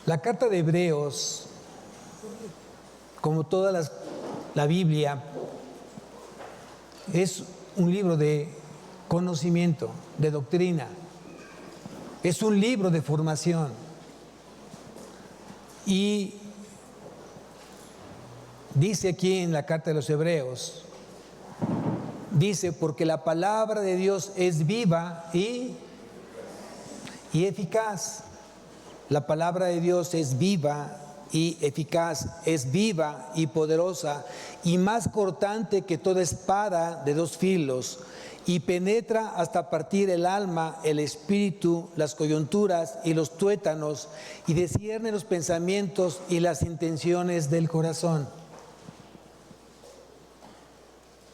La carta de Hebreos, como la Biblia, es un libro de conocimiento, de doctrina. Es un libro de formación. Y dice aquí en la carta de los Hebreos, dice, porque la palabra de Dios es viva y eficaz. La palabra de Dios es viva y eficaz, es viva y poderosa y más cortante que toda espada de dos filos, y penetra hasta partir el alma, el espíritu, las coyunturas y los tuétanos, y discierne los pensamientos y las intenciones del corazón.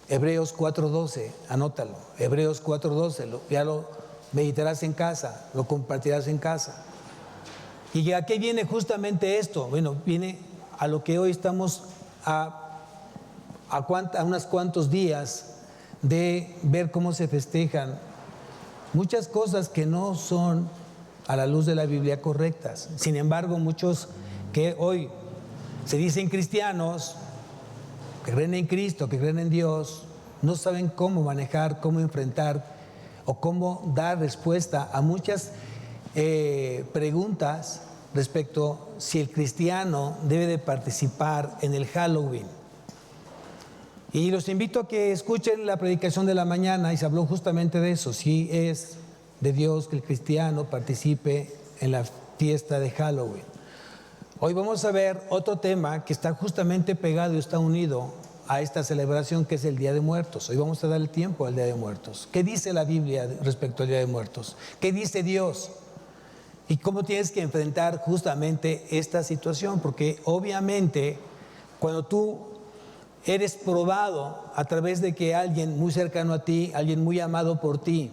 Hebreos 4:12, anótalo. Hebreos 4:12, ya lo meditarás en casa, lo compartirás en casa. ¿Y a qué viene justamente esto? Bueno, viene a lo que hoy estamos a unos cuantos días de ver cómo se festejan muchas cosas que no son a la luz de la Biblia correctas. Sin embargo, muchos que hoy se dicen cristianos, que creen en Cristo, que creen en Dios, no saben cómo manejar, cómo enfrentar o cómo dar respuesta a muchas preguntas respecto si el cristiano debe de participar en el Halloween. Y los invito a que escuchen la predicación de la mañana, y se habló justamente de eso, si es de Dios que el cristiano participe en la fiesta de Halloween. Hoy vamos a ver otro tema que está justamente pegado y está unido a esta celebración, que es el Día de Muertos. Hoy vamos a dar el tiempo al Día de Muertos. ¿Qué dice la Biblia respecto al Día de Muertos? ¿Qué dice Dios? ¿Y cómo tienes que enfrentar justamente esta situación? Porque obviamente cuando tú eres probado a través de que alguien muy cercano a ti, alguien muy amado por ti,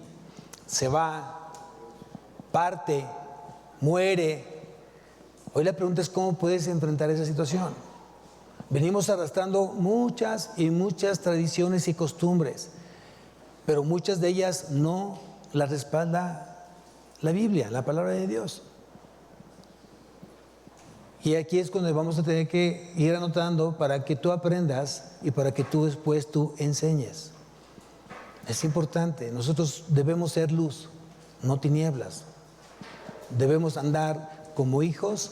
se va, parte, muere. Hoy la pregunta es cómo puedes enfrentar esa situación. Venimos arrastrando muchas y muchas tradiciones y costumbres, pero muchas de ellas no las respalda la Biblia, la palabra de Dios. Y aquí es cuando vamos a tener que ir anotando para que tú aprendas y para que tú después enseñes. Es importante, nosotros debemos ser luz, no tinieblas. Debemos andar como hijos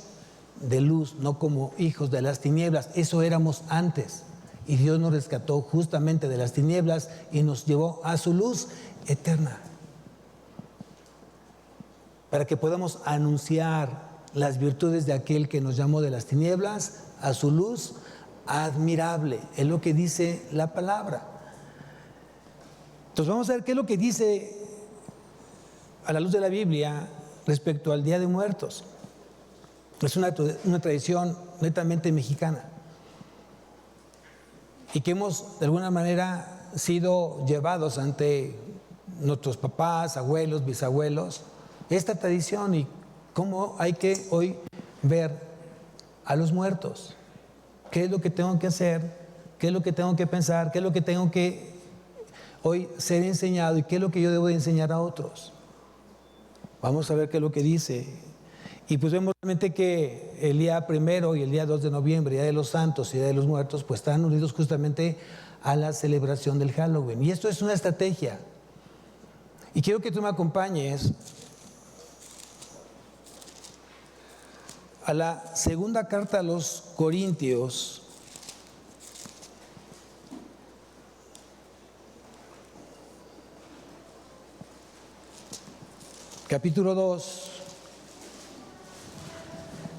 de luz, no como hijos de las tinieblas. Eso éramos antes. Y Dios nos rescató justamente de las tinieblas y nos llevó a su luz eterna, para que podamos anunciar las virtudes de aquel que nos llamó de las tinieblas a su luz admirable. Es lo que dice la palabra. Entonces vamos a ver qué es lo que dice a la luz de la Biblia respecto al Día de Muertos. Es una tradición netamente mexicana y que hemos de alguna manera sido llevados ante nuestros papás, abuelos, bisabuelos, esta tradición, y cómo hay que hoy ver a los muertos. ¿Qué es lo que tengo que hacer? ¿Qué es lo que tengo que pensar? ¿Qué es lo que tengo que hoy ser enseñado? ¿Y qué es lo que yo debo de enseñar a otros? Vamos a ver qué es lo que dice. Y pues vemos realmente que el día 1 y el día 2 de noviembre, Día de los Santos y Día de los Muertos, pues están unidos justamente a la celebración del Halloween. Y esto es una estrategia. Y quiero que tú me acompañes a la segunda carta a los Corintios, capítulo 2.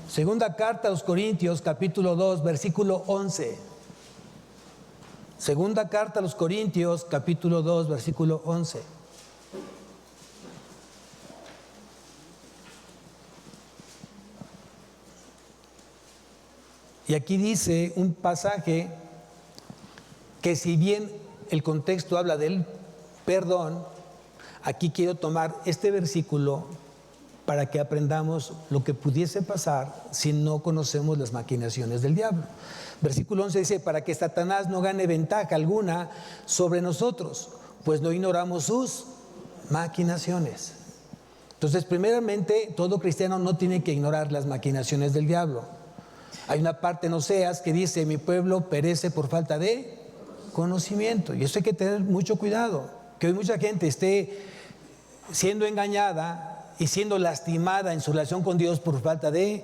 Segunda carta a los Corintios, capítulo 2, versículo 11. Segunda carta a los Corintios, capítulo 2, versículo 11. Y aquí dice un pasaje que, si bien el contexto habla del perdón, aquí quiero tomar este versículo para que aprendamos lo que pudiese pasar si no conocemos las maquinaciones del diablo. Versículo 11 dice: para que Satanás no gane ventaja alguna sobre nosotros, pues no ignoramos sus maquinaciones. Entonces, primeramente, todo cristiano no tiene que ignorar las maquinaciones del diablo. Hay una parte en Oseas que dice: mi pueblo perece por falta de conocimiento. Y eso hay que tener mucho cuidado, que hoy mucha gente esté siendo engañada y siendo lastimada en su relación con Dios por falta de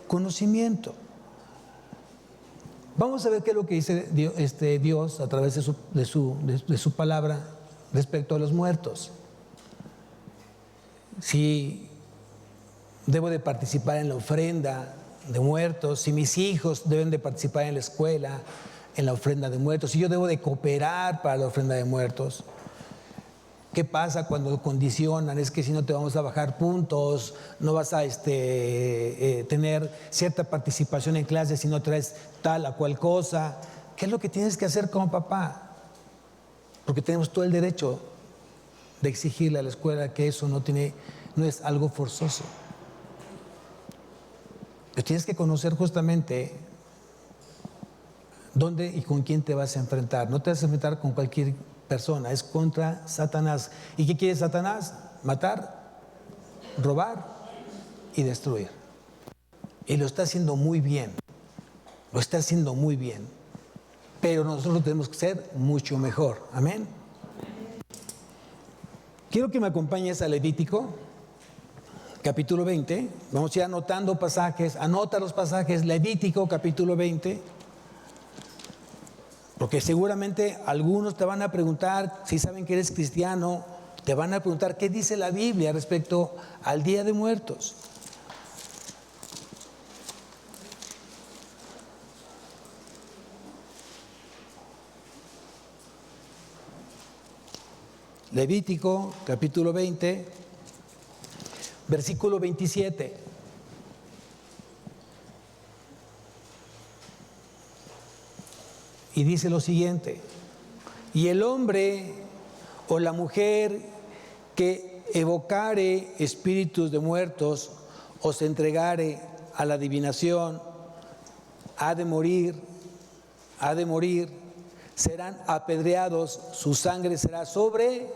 conocimiento. Vamos a ver qué es lo que dice Dios a través de su palabra respecto a los muertos. Si debo de participar en la ofrenda de muertos, si mis hijos deben de participar en la escuela, en la ofrenda de muertos, si yo debo de cooperar para la ofrenda de muertos. ¿Qué pasa cuando condicionan? Es que si no te vamos a bajar puntos, no vas a tener cierta participación en clases si no traes tal o cual cosa. ¿Qué es lo que tienes que hacer como papá? Porque tenemos todo el derecho de exigirle a la escuela que eso no es algo forzoso. Pero tienes que conocer justamente dónde y con quién te vas a enfrentar. No te vas a enfrentar con cualquier persona, es contra Satanás. ¿Y qué quiere Satanás? Matar, robar y destruir. Y lo está haciendo muy bien. Lo está haciendo muy bien. Pero nosotros tenemos que ser mucho mejor. Amén. Quiero que me acompañes a Levítico, capítulo 20. Vamos a ir anotando pasajes. Anota los pasajes. Levítico, capítulo 20. Porque seguramente algunos te van a preguntar, si saben que eres cristiano, te van a preguntar qué dice la Biblia respecto al Día de Muertos. Levítico, capítulo 20, versículo 27. Y dice lo siguiente: y el hombre o la mujer que evocare espíritus de muertos o se entregare a la adivinación, ha de morir, serán apedreados, su sangre será sobre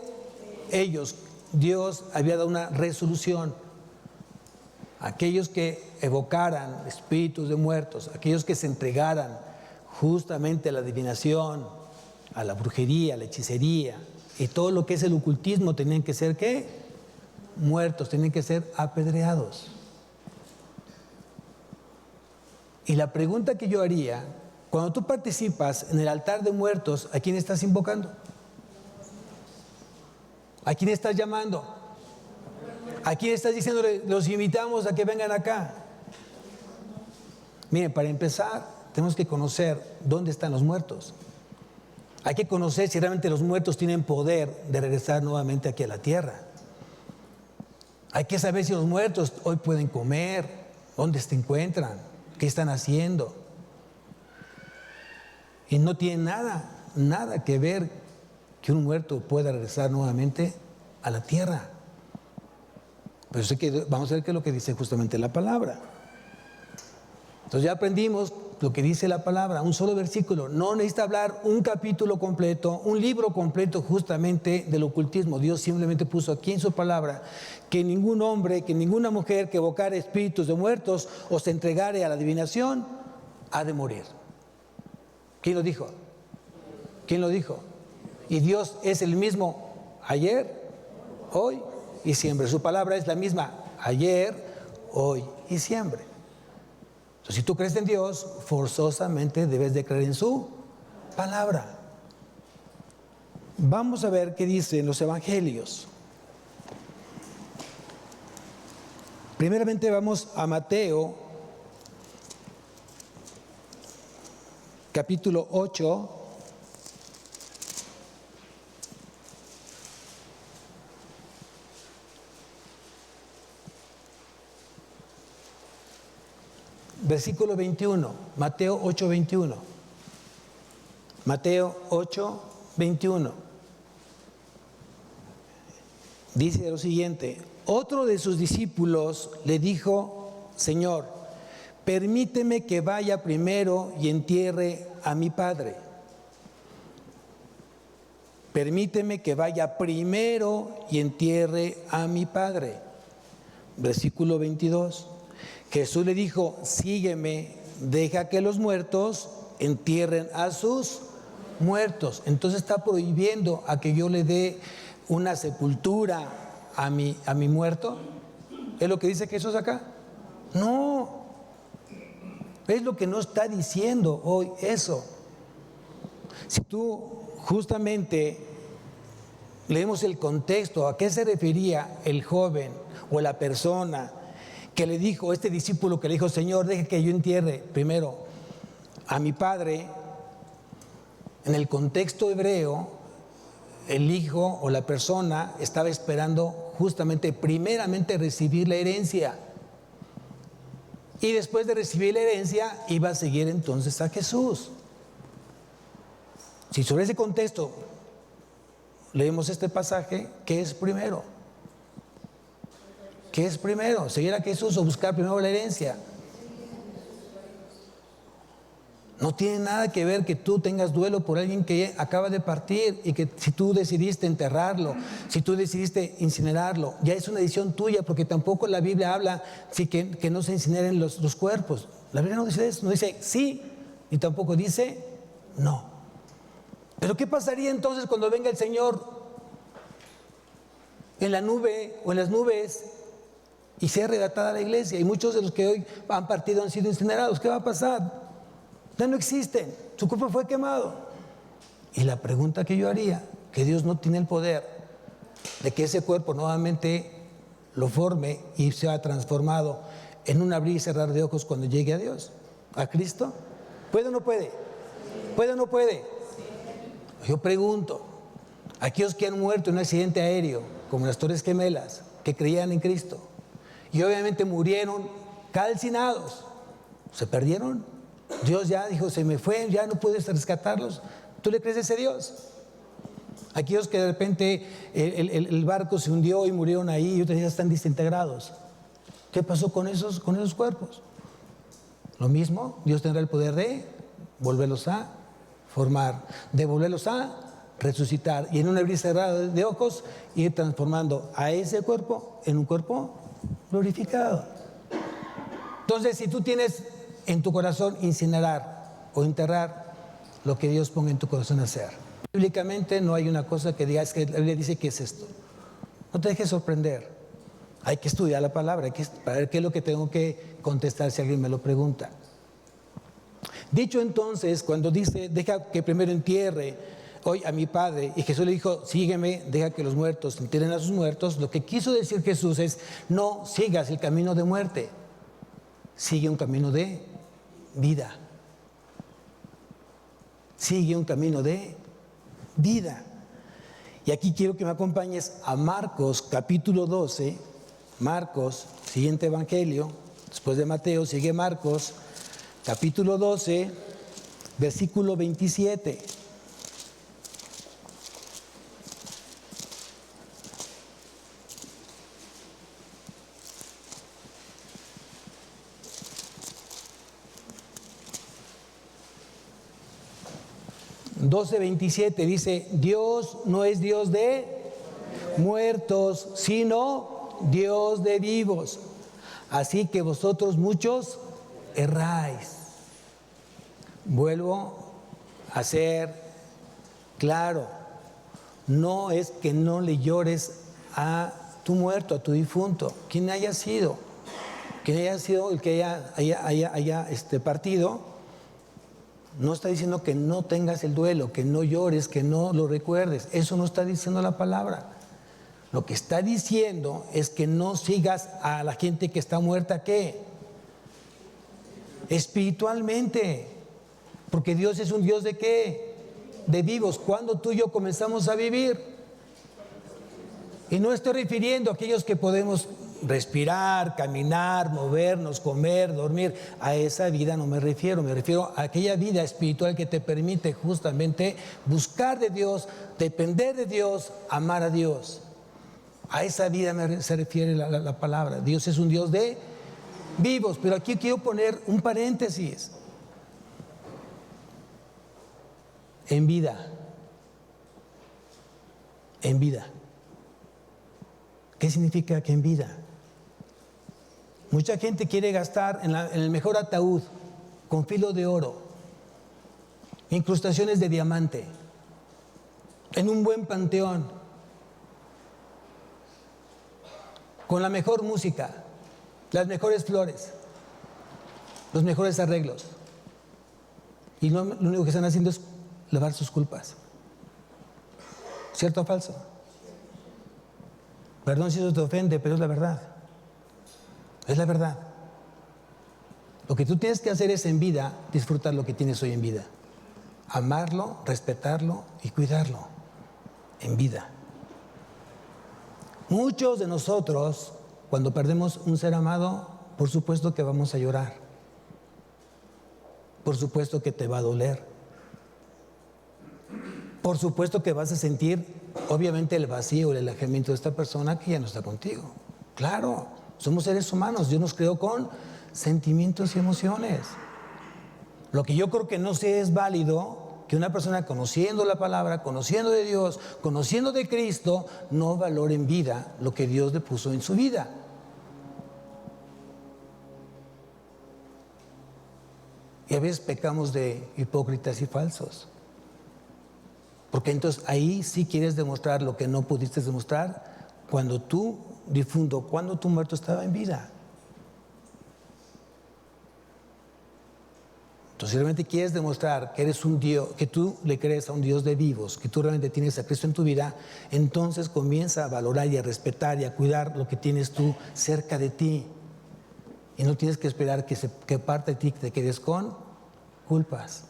ellos. Dios había dado una resolución. Aquellos que evocaran espíritus de muertos, aquellos que se entregaran justamente a la adivinación, a la brujería, a la hechicería y todo lo que es el ocultismo, tenían que ser ¿qué? Muertos, tenían que ser apedreados. Y la pregunta que yo haría: cuando tú participas en el altar de muertos, ¿a quién estás invocando? ¿A quién estás llamando? ¿A quién estás diciéndole, los invitamos a que vengan acá? Miren, para empezar, tenemos que conocer dónde están los muertos. Hay que conocer si realmente los muertos tienen poder de regresar nuevamente aquí a la tierra. Hay que saber si los muertos hoy pueden comer, dónde se encuentran, qué están haciendo. Y no tiene nada que ver que un muerto pueda regresar nuevamente a la tierra. Pero sé que vamos a ver qué es lo que dice justamente la palabra. Entonces ya aprendimos lo que dice la palabra, un solo versículo. No necesita hablar un capítulo completo, un libro completo justamente del ocultismo. Dios simplemente puso aquí en su palabra que ningún hombre, que ninguna mujer que evocare espíritus de muertos o se entregare a la adivinación ha de morir. ¿Quién lo dijo? ¿Quién lo dijo? Y Dios es el mismo ayer, hoy y siempre. Su palabra es la misma ayer, hoy y siempre. Entonces, si tú crees en Dios, forzosamente debes de creer en su palabra. Vamos a ver qué dice en los evangelios. Primeramente vamos a Mateo, capítulo 8. Versículo 21, Mateo 8, 21. Mateo 8, 21. Dice lo siguiente: otro de sus discípulos le dijo: Señor, permíteme que vaya primero y entierre a mi padre. Permíteme que vaya primero y entierre a mi padre. versículo 22. Jesús le dijo, sígueme, deja que los muertos entierren a sus muertos. Entonces está prohibiendo a que yo le dé una sepultura a mi muerto. ¿Es lo que dice Jesús acá? No. Es lo que no está diciendo hoy eso. Si tú justamente leemos el contexto, ¿a qué se refería el joven o la persona que le dijo, este discípulo que le dijo, Señor, deja que yo entierre primero a mi padre? En el contexto hebreo, el hijo o la persona estaba esperando justamente, primeramente, recibir la herencia. Y después de recibir la herencia, iba a seguir entonces a Jesús. Si sobre ese contexto leemos este pasaje, ¿qué es primero? ¿Qué es primero? ¿Seguir a Jesús o buscar primero la herencia? No tiene nada que ver que tú tengas duelo por alguien que acaba de partir y que si tú decidiste enterrarlo, si tú decidiste incinerarlo, ya es una decisión tuya, porque tampoco la Biblia habla que no se incineren los cuerpos. La Biblia no dice eso, no dice sí, y tampoco dice no. Pero ¿qué pasaría entonces cuando venga el Señor en la nube o en las nubes y sea arrebatada la iglesia? Y muchos de los que hoy han partido han sido incinerados. ¿Qué va a pasar? Ya no existen, su cuerpo fue quemado. Y la pregunta que yo haría, que Dios no tiene el poder de que ese cuerpo nuevamente lo forme y sea transformado en un abrir y cerrar de ojos cuando llegue a Dios, a Cristo. ¿Puede o no puede? ¿Puede o no puede? Yo pregunto, aquellos que han muerto en un accidente aéreo, como las Torres Gemelas, que creían en Cristo, y obviamente murieron calcinados, ¿se perdieron? Dios ya dijo, se me fue, ya no puedes rescatarlos. ¿Tú le crees a ese Dios? Aquellos que de repente el barco se hundió y murieron ahí y otros ya están desintegrados. ¿Qué pasó con esos cuerpos? Lo mismo, Dios tendrá el poder de volverlos a formar, de volverlos a resucitar y en un abrir y cerrar de ojos ir transformando a ese cuerpo en un cuerpo glorificado. Entonces, si tú tienes en tu corazón incinerar o enterrar, lo que Dios ponga en tu corazón hacer. Bíblicamente no hay una cosa que diga, es que la Biblia dice que es esto. No te dejes sorprender. Hay que estudiar la palabra, para ver qué es lo que tengo que contestar si alguien me lo pregunta. Dicho entonces, cuando dice, deja que primero entierre hoy a mi padre, y Jesús le dijo, sígueme, deja que los muertos entierren a sus muertos, lo que quiso decir Jesús es, no sigas el camino de muerte, sigue un camino de vida. Sigue un camino de vida. Y aquí quiero que me acompañes a Marcos capítulo 12. Marcos, siguiente evangelio, después de Mateo sigue Marcos capítulo 12, versículo 27. Dice, Dios no es Dios de muertos, sino Dios de vivos. Así que vosotros muchos erráis. Vuelvo a ser claro, no es que no le llores a tu muerto, a tu difunto, quien haya sido el que haya partido. No está diciendo que no tengas el duelo, que no llores, que no lo recuerdes. Eso no está diciendo la palabra. Lo que está diciendo es que no sigas a la gente que está muerta, ¿qué? Espiritualmente. Porque Dios es un Dios ¿de qué? De vivos. ¿Cuándo tú y yo comenzamos a vivir? Y no estoy refiriendo a aquellos que podemos respirar, caminar, movernos, comer, dormir. A esa vida no me refiero a aquella vida espiritual que te permite justamente buscar de Dios, depender de Dios, amar a Dios. A esa vida se refiere la palabra. Dios es un Dios de vivos, pero aquí quiero poner un paréntesis. En vida. En vida. ¿Qué significa que en vida? Mucha gente quiere gastar en el mejor ataúd, con filo de oro, incrustaciones de diamante, en un buen panteón, con la mejor música, las mejores flores, los mejores arreglos. Y lo único que están haciendo es lavar sus culpas. ¿Cierto o falso? Perdón si eso te ofende, pero es la verdad. Es la verdad. Lo que tú tienes que hacer es en vida disfrutar lo que tienes hoy en vida. Amarlo, respetarlo y cuidarlo en vida. Muchos de nosotros, cuando perdemos un ser amado, por supuesto que vamos a llorar. Por supuesto que te va a doler. Por supuesto que vas a sentir, obviamente, el vacío, el alejamiento de esta persona que ya no está contigo. Claro, somos seres humanos. Dios nos creó con sentimientos y emociones. Lo que yo creo que no sé es válido que una persona conociendo la palabra, conociendo de Dios, conociendo de Cristo, no valore en vida lo que Dios le puso en su vida. Y a veces pecamos de hipócritas y falsos. Porque entonces ahí sí quieres demostrar lo que no pudiste demostrar cuando tu difunto, cuando tu muerto estaba en vida. Entonces, si realmente quieres demostrar que eres un Dios, que tú le crees a un Dios de vivos, que tú realmente tienes a Cristo en tu vida, entonces comienza a valorar y a respetar y a cuidar lo que tienes tú cerca de ti. Y no tienes que esperar que parte de ti te quedes con culpas.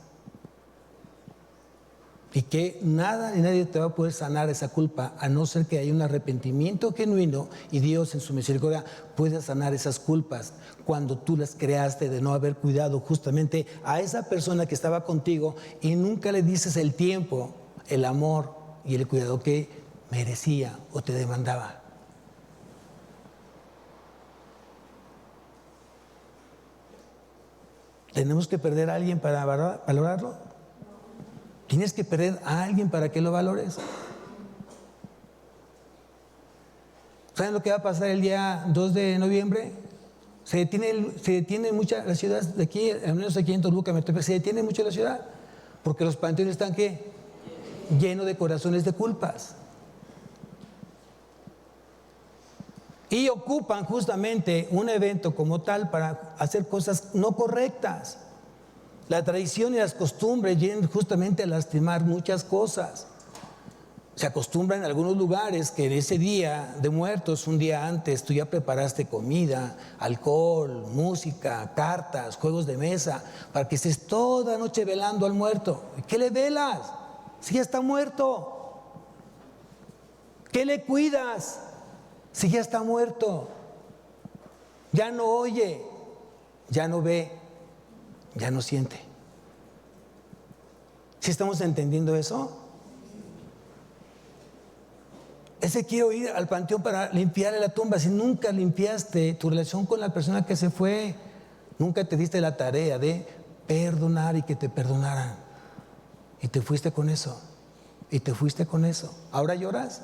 Y que nada ni nadie te va a poder sanar esa culpa, a no ser que haya un arrepentimiento genuino y Dios en su misericordia pueda sanar esas culpas cuando tú las creaste de no haber cuidado justamente a esa persona que estaba contigo y nunca le dices el tiempo, el amor y el cuidado que merecía o te demandaba. ¿Tenemos que perder a alguien para valorarlo? ¿Tienes que perder a alguien para que lo valores? ¿Saben lo que va a pasar el día 2 de noviembre? Se detiene muchas las ciudades de aquí, al menos aquí en Toluca, se detiene mucho la ciudad, porque los panteones están ¿qué? Llenos de corazones de culpas. Y ocupan justamente un evento como tal para hacer cosas no correctas. La tradición y las costumbres llegan justamente a lastimar muchas cosas. Se acostumbra en algunos lugares que en ese día de muertos, un día antes, tú ya preparaste comida, alcohol, música, cartas, juegos de mesa, para que estés toda la noche velando al muerto. ¿Qué le velas? Si ya está muerto. ¿Qué le cuidas? Si ya está muerto. Ya no oye, ya no ve, ya no siente. ¿Sí estamos entendiendo eso? Ese quiero ir al panteón para limpiarle la tumba. Si nunca limpiaste tu relación con la persona que se fue, nunca te diste la tarea de perdonar y que te perdonaran. Y te fuiste con eso. Y te fuiste con eso. ¿Ahora lloras?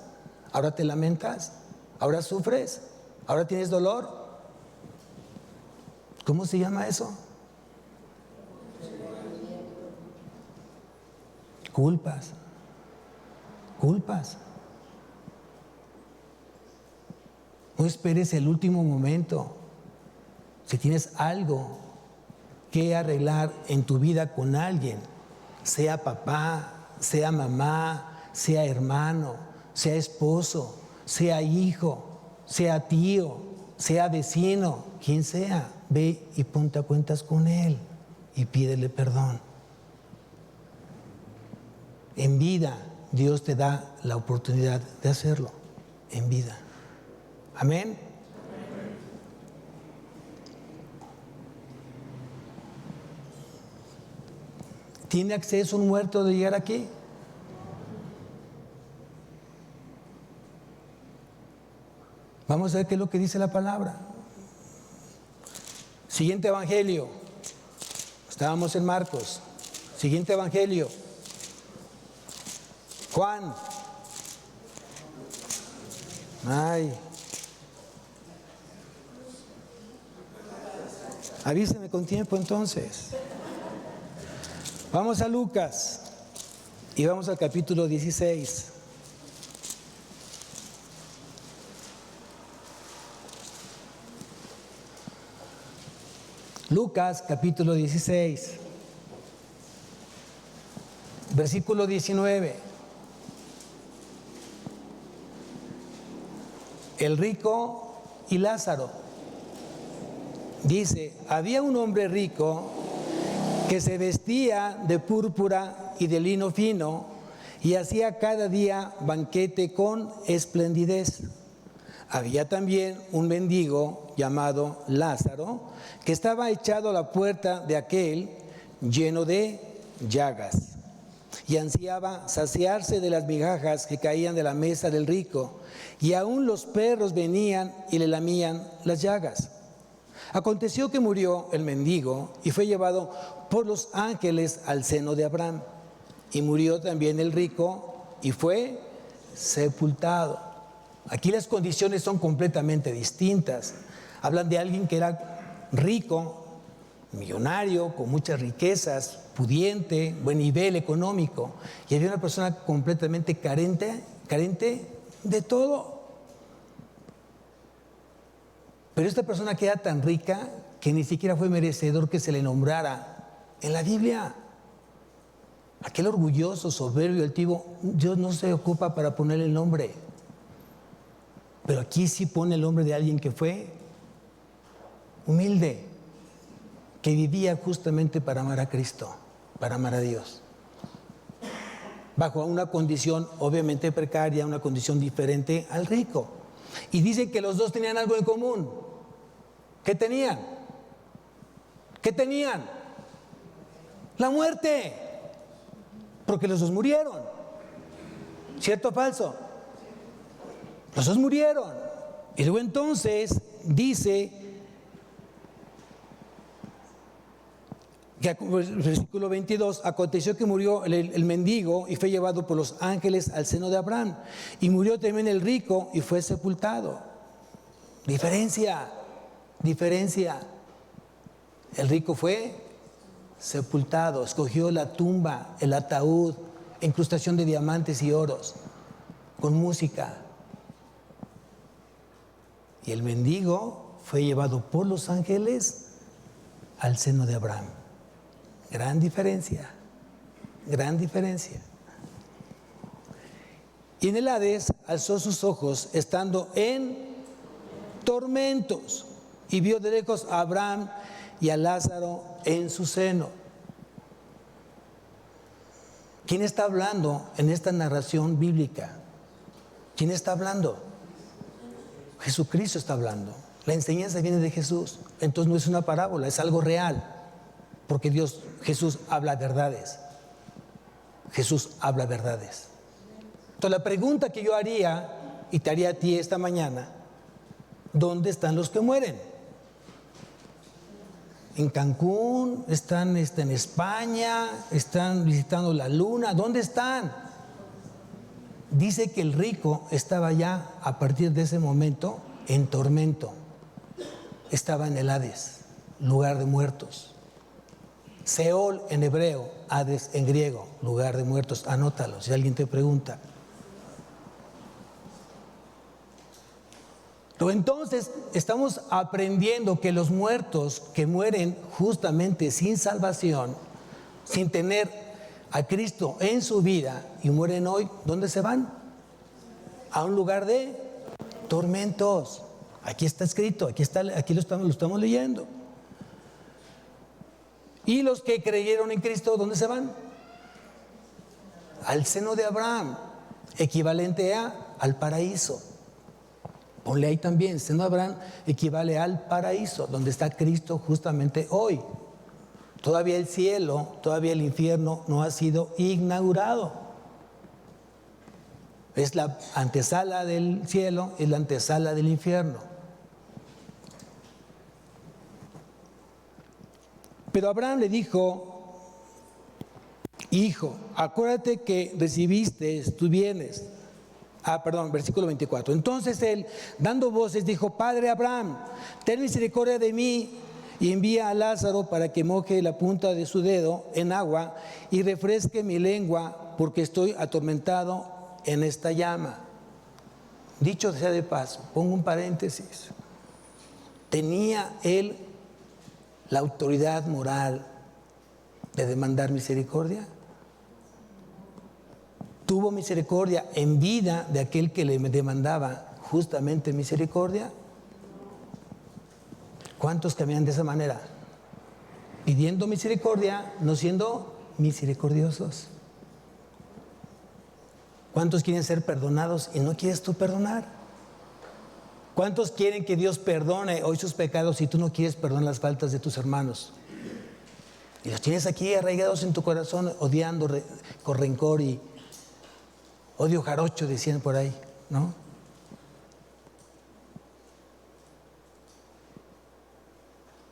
¿Ahora te lamentas? ¿Ahora sufres? ¿Ahora tienes dolor? ¿Cómo se llama eso? Culpas. Culpas. No esperes el último momento. Si tienes algo que arreglar en tu vida con alguien, sea papá, sea mamá, sea hermano, sea esposo, sea hijo, sea tío, sea vecino, quien sea, ve y ponte a cuentas con él y pídele perdón. En vida, Dios te da la oportunidad de hacerlo, en vida. Amén. ¿Tiene acceso un muerto de llegar aquí? Vamos a ver qué es lo que dice la palabra. Siguiente evangelio. Estábamos en Marcos. Siguiente evangelio. Juan. Avíseme con tiempo entonces. Vamos a Lucas y vamos al capítulo 16. Lucas capítulo 16, versículo 19. El rico y Lázaro. Dice, había un hombre rico que se vestía de púrpura y de lino fino y hacía cada día banquete con esplendidez. Había también un mendigo llamado Lázaro que estaba echado a la puerta de aquel lleno de llagas y ansiaba saciarse de las migajas que caían de la mesa del rico, y aún los perros venían y le lamían las llagas. Aconteció que murió el mendigo y fue llevado por los ángeles al seno de Abraham. Y murió también el rico y fue sepultado. Aquí las condiciones son completamente distintas. Hablan de alguien que era rico, millonario, con muchas riquezas, pudiente, buen nivel económico. Y había una persona completamente carente de todo. Pero esta persona que era tan rica que ni siquiera fue merecedor que se le nombrara en la Biblia. Aquel orgulloso, soberbio, altivo, Dios no se ocupa para ponerle el nombre. Pero aquí sí pone el nombre de alguien que fue humilde, que vivía justamente para amar a Cristo, para amar a Dios. Bajo una condición obviamente precaria, una condición diferente al rico. Y dicen que los dos tenían algo en común. ¿Qué tenían? ¿Qué tenían? La muerte. Porque los dos murieron. ¿Cierto o falso? Los dos murieron. Y luego entonces dice, que, versículo 22, aconteció que murió el mendigo y fue llevado por los ángeles al seno de Abraham. Y murió también el rico y fue sepultado. Diferencia. El rico fue sepultado, escogió la tumba, el ataúd, incrustación de diamantes y oros, con música. Y el mendigo fue llevado por los ángeles al seno de Abraham. Gran diferencia. Y en el Hades alzó sus ojos estando en tormentos y vio de lejos a Abraham y a Lázaro en su seno. ¿Quién está hablando en esta narración bíblica? ¿Quién está hablando? Jesucristo está hablando. La enseñanza viene de Jesús. Entonces no es una parábola, es algo real. Porque Jesús habla verdades. Jesús habla verdades. Entonces la pregunta que yo haría, y te haría a ti esta mañana, ¿dónde están los que mueren? ¿En Cancún? ¿Están en España? ¿Están visitando la luna? ¿Dónde están? Dice que el rico estaba ya, a partir de ese momento, en tormento. Estaba en el Hades, lugar de muertos. Seol en hebreo, Hades en griego, lugar de muertos. Anótalo si alguien te pregunta. Entonces estamos aprendiendo que los muertos que mueren justamente sin salvación, sin tener a Cristo en su vida y mueren hoy, ¿dónde se van? A un lugar de tormentos. Aquí está escrito, aquí lo estamos leyendo. Y los que creyeron en Cristo, ¿dónde se van? Al seno de Abraham, equivalente al paraíso. Ponle ahí también, seno de Abraham equivale al paraíso, donde está Cristo justamente hoy. Todavía el cielo, todavía el infierno no ha sido inaugurado. Es la antesala del cielo, es la antesala del infierno. Pero Abraham le dijo: hijo, acuérdate que recibiste tus bienes. Versículo 24. Entonces él, dando voces, dijo: Padre Abraham, ten misericordia de mí y envía a Lázaro para que moje la punta de su dedo en agua y refresque mi lengua, porque estoy atormentado en esta llama. Dicho sea de paso, pongo un paréntesis. ¿Tenía él la autoridad moral de demandar misericordia? ¿Tuvo misericordia en vida de aquel que le demandaba justamente misericordia? ¿Cuántos caminan de esa manera? Pidiendo misericordia, no siendo misericordiosos. ¿Cuántos quieren ser perdonados y no quieres tú perdonar? ¿Cuántos quieren que Dios perdone hoy sus pecados y tú no quieres perdonar las faltas de tus hermanos? Y los tienes aquí arraigados en tu corazón, odiando con rencor y odio jarocho, decían por ahí, ¿no?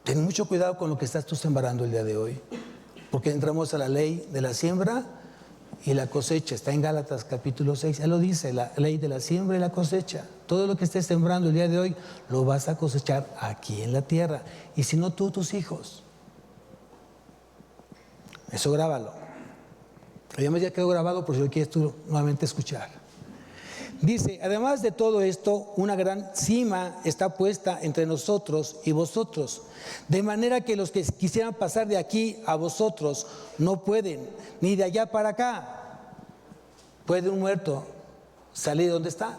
Ten mucho cuidado con lo que estás tú sembrando el día de hoy, porque entramos a la ley de la siembra y la cosecha. Está en Gálatas capítulo 6, ya lo dice, la ley de la siembra y la cosecha. Todo lo que estés sembrando el día de hoy lo vas a cosechar aquí en la tierra, y si no tú, tus hijos. Eso grábalo. Además ya quedó grabado por si lo quieres tú nuevamente escuchar. Dice, además de todo esto, una gran cima está puesta entre nosotros y vosotros, de manera que los que quisieran pasar de aquí a vosotros no pueden, ni de allá para acá. ¿Puede un muerto salir de donde está?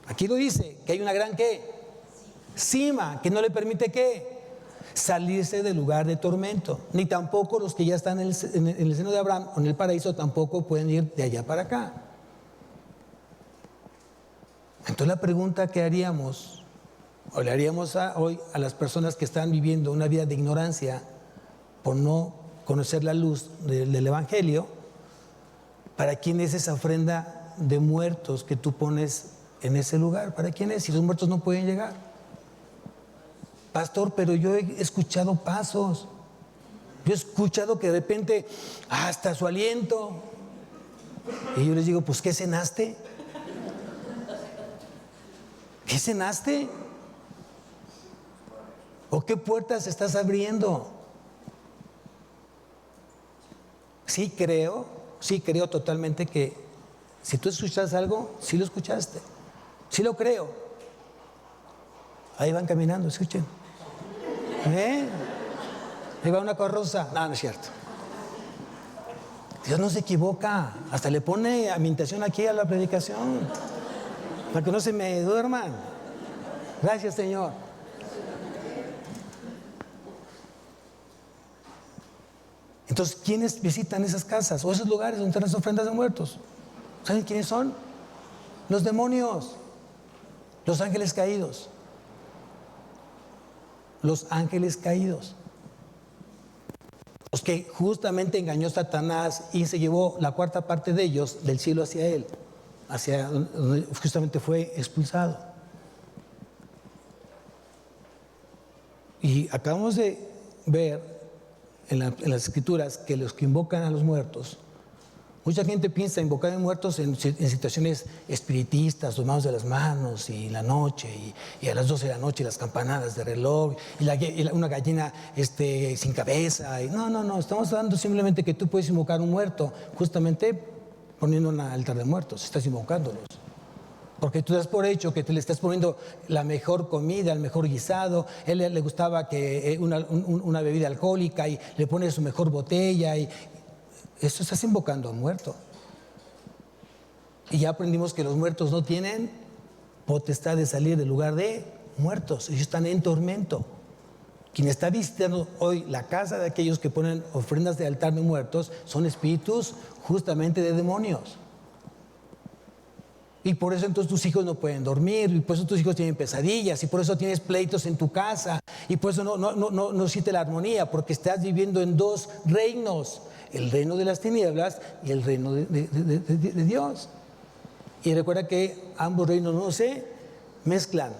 Aquí lo dice, que hay una gran ¿qué? Cima, que no le permite ¿qué? Salirse del lugar de tormento. Ni tampoco los que ya están en el seno de Abraham o en el paraíso tampoco pueden ir de allá para acá. Entonces la pregunta que haríamos, o le haríamos hoy a las personas que están viviendo una vida de ignorancia por no conocer la luz del Evangelio, ¿para quién es esa ofrenda de muertos que tú pones en ese lugar? ¿Para quién es? Si los muertos no pueden llegar. Pastor, pero yo he escuchado pasos. Yo he escuchado que de repente hasta su aliento. Y yo les digo, pues ¿qué cenaste? ¿Qué cenaste? ¿O qué puertas estás abriendo? Sí creo totalmente que si tú escuchas algo, sí lo escuchaste. Sí lo creo. Ahí van caminando, escuchen. Ahí va una carroza. No, no es cierto. Dios no se equivoca. Hasta le pone ambientación aquí a la predicación, para que no se me duerman. Gracias, Señor. Entonces, ¿quiénes visitan esas casas o esos lugares donde están las ofrendas de muertos? ¿Saben quiénes son? Los demonios, los ángeles caídos. Los ángeles caídos. Los que justamente engañó Satanás y se llevó la cuarta parte de ellos del cielo hacia él, hacia donde justamente fue expulsado. Y acabamos de ver en las escrituras que los que invocan a los muertos, mucha gente piensa invocar a los muertos en situaciones espiritistas, tomados de las manos y la noche, y a las 12 de la noche las campanadas de reloj, y una gallina sin cabeza. No, estamos hablando simplemente que tú puedes invocar a un muerto, justamente poniendo un altar de muertos, estás invocándolos. Porque tú das por hecho que te le estás poniendo la mejor comida, el mejor guisado. A él le gustaba que una bebida alcohólica y le pones su mejor botella. Y eso estás invocando a un muerto. Y ya aprendimos que los muertos no tienen potestad de salir del lugar de muertos. Ellos están en tormento. Quien está visitando hoy la casa de aquellos que ponen ofrendas de altar de muertos son espíritus justamente de demonios. Y por eso entonces tus hijos no pueden dormir, y por eso tus hijos tienen pesadillas, y por eso tienes pleitos en tu casa, y por eso no existe la armonía, porque estás viviendo en dos reinos, el reino de las tinieblas y el reino de Dios. Y recuerda que ambos reinos no se mezclan,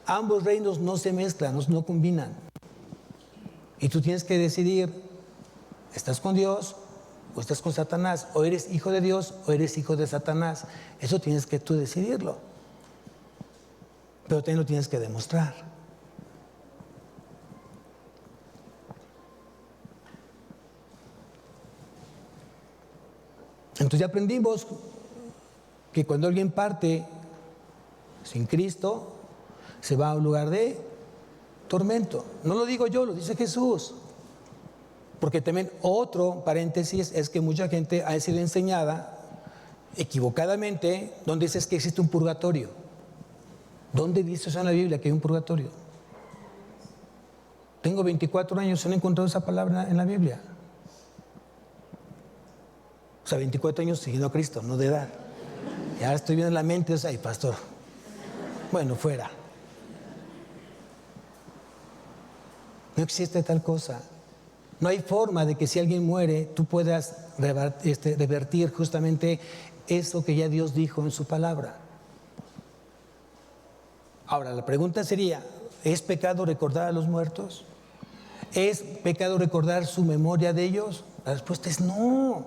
ambos reinos no se mezclan, no combinan. Y tú tienes que decidir, ¿estás con Dios o estás con Satanás? O eres hijo de Dios o eres hijo de Satanás. Eso tienes que tú decidirlo, pero también lo tienes que demostrar. Entonces ya aprendimos que cuando alguien parte sin Cristo, se va a un lugar de tormento. No lo digo yo, lo dice Jesús. Porque también otro paréntesis es que mucha gente ha sido enseñada equivocadamente donde dice que existe un purgatorio. ¿Dónde dice eso en la Biblia que hay un purgatorio? Tengo 24 años y no he encontrado esa palabra en la Biblia. O sea, 24 años siguiendo a Cristo, no de edad. Y ahora estoy viendo en la mente, o sea, ay, pastor. Bueno, fuera. No existe tal cosa. No hay forma de que si alguien muere, tú puedas revertir justamente eso que ya Dios dijo en su palabra. Ahora, la pregunta sería, ¿es pecado recordar a los muertos? ¿Es pecado recordar su memoria de ellos? La respuesta es no.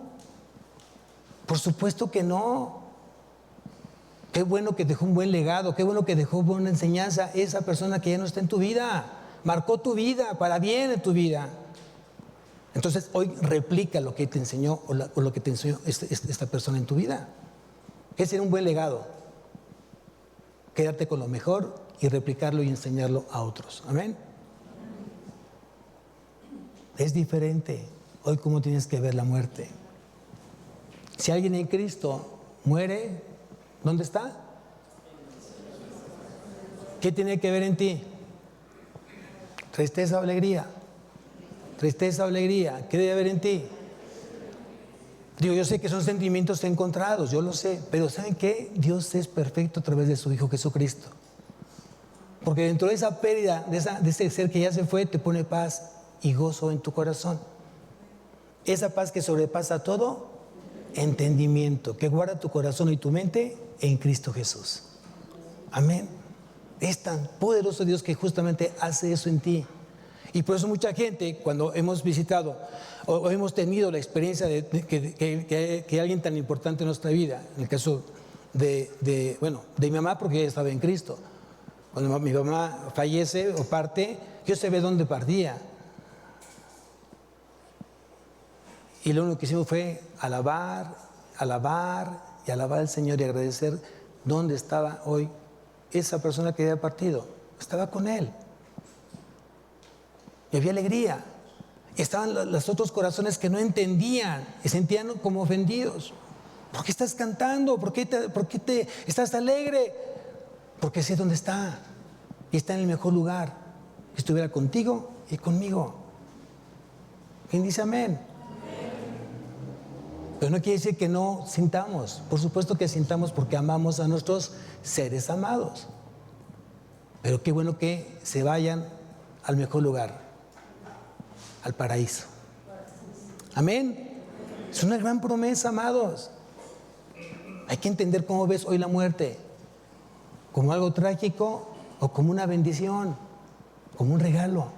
Por supuesto que no. Qué bueno que dejó un buen legado, qué bueno que dejó buena enseñanza esa persona que ya no está en tu vida. Marcó tu vida, para bien en tu vida. Entonces hoy replica lo que te enseñó o lo que te enseñó esta persona en tu vida. Ese era un buen legado. Quedarte con lo mejor y replicarlo y enseñarlo a otros. Amén. Es diferente hoy cómo tienes que ver la muerte. Si alguien en Cristo muere, ¿dónde está? ¿Qué tiene que ver en ti? ¿Tristeza o alegría? Tristeza o alegría, ¿qué debe haber en ti? Digo, yo sé que son sentimientos encontrados, yo lo sé, pero ¿saben qué? Dios es perfecto a través de su Hijo Jesucristo. Porque dentro de esa pérdida, de ese ser que ya se fue, te pone paz y gozo en tu corazón. Esa paz que sobrepasa todo entendimiento, que guarda tu corazón y tu mente en Cristo Jesús. Amén. Es tan poderoso Dios que justamente hace eso en ti. Y por eso mucha gente, cuando hemos visitado o hemos tenido la experiencia de que alguien tan importante en nuestra vida, en el caso de mi mamá, porque ella estaba en Cristo. Cuando mi mamá fallece o parte, yo sé de dónde partía. Y lo único que hicimos fue alabar y alabar al Señor y agradecer dónde estaba hoy esa persona que había partido. Estaba con Él. Y había alegría. Estaban los otros corazones que no entendían y sentían como ofendidos. ¿Por qué estás cantando? ¿Por qué estás alegre? Porque sé dónde está. Y está en el mejor lugar. Que estuviera contigo y conmigo. ¿Quién dice amén? Pero no quiere decir que no sintamos. Por supuesto que sintamos porque amamos a nuestros seres amados. Pero qué bueno que se vayan al mejor lugar. Al paraíso. Amén. Es una gran promesa, amados. Hay que entender cómo ves hoy la muerte. Como algo trágico o como una bendición, como un regalo.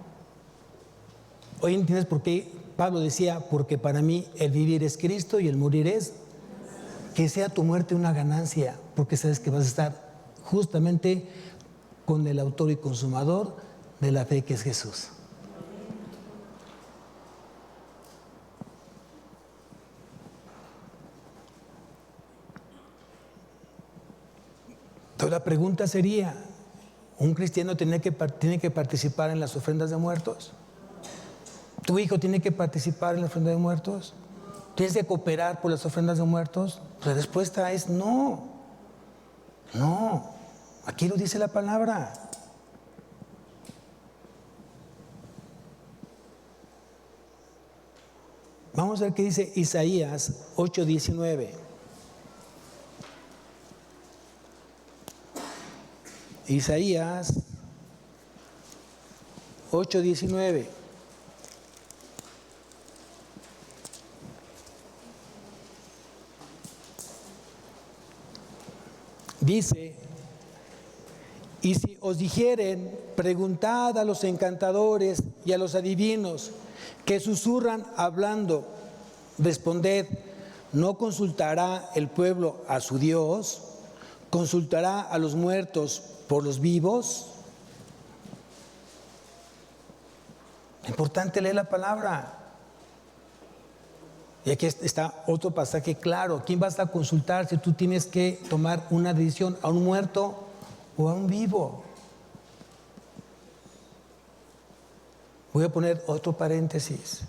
Hoy entiendes por qué Pablo decía, porque para mí el vivir es Cristo y el morir es, que sea tu muerte una ganancia, porque sabes que vas a estar justamente con el autor y consumador de la fe que es Jesús. Entonces la pregunta sería, ¿un cristiano tiene que participar en las ofrendas de muertos? ¿Tu hijo tiene que participar en la ofrenda de muertos? ¿Tienes que cooperar por las ofrendas de muertos? La respuesta es no. No. Aquí lo dice la palabra. Vamos a ver qué dice Isaías 8:19. Isaías 8:19. Dice, y si os dijeren, preguntad a los encantadores y a los adivinos que susurran hablando, responded, ¿no consultará el pueblo a su Dios? ¿Consultará a los muertos por los vivos? Importante leer la palabra. Y aquí está otro pasaje claro. ¿Quién vas a consultar si tú tienes que tomar una decisión? ¿A un muerto o a un vivo? Voy a poner otro paréntesis.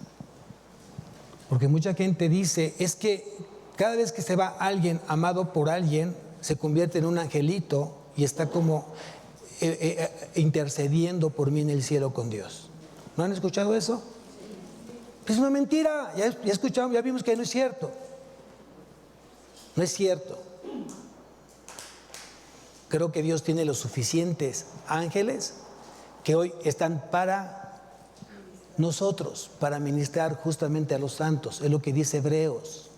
Porque mucha gente dice, es que cada vez que se va alguien amado por alguien, se convierte en un angelito y está como intercediendo por mí en el cielo con Dios. ¿No han escuchado eso? Es una mentira. Ya escuchamos, ya vimos que no es cierto. No es cierto. Creo que Dios tiene los suficientes ángeles que hoy están para nosotros, para ministrar justamente a los santos. Es lo que dice Hebreos.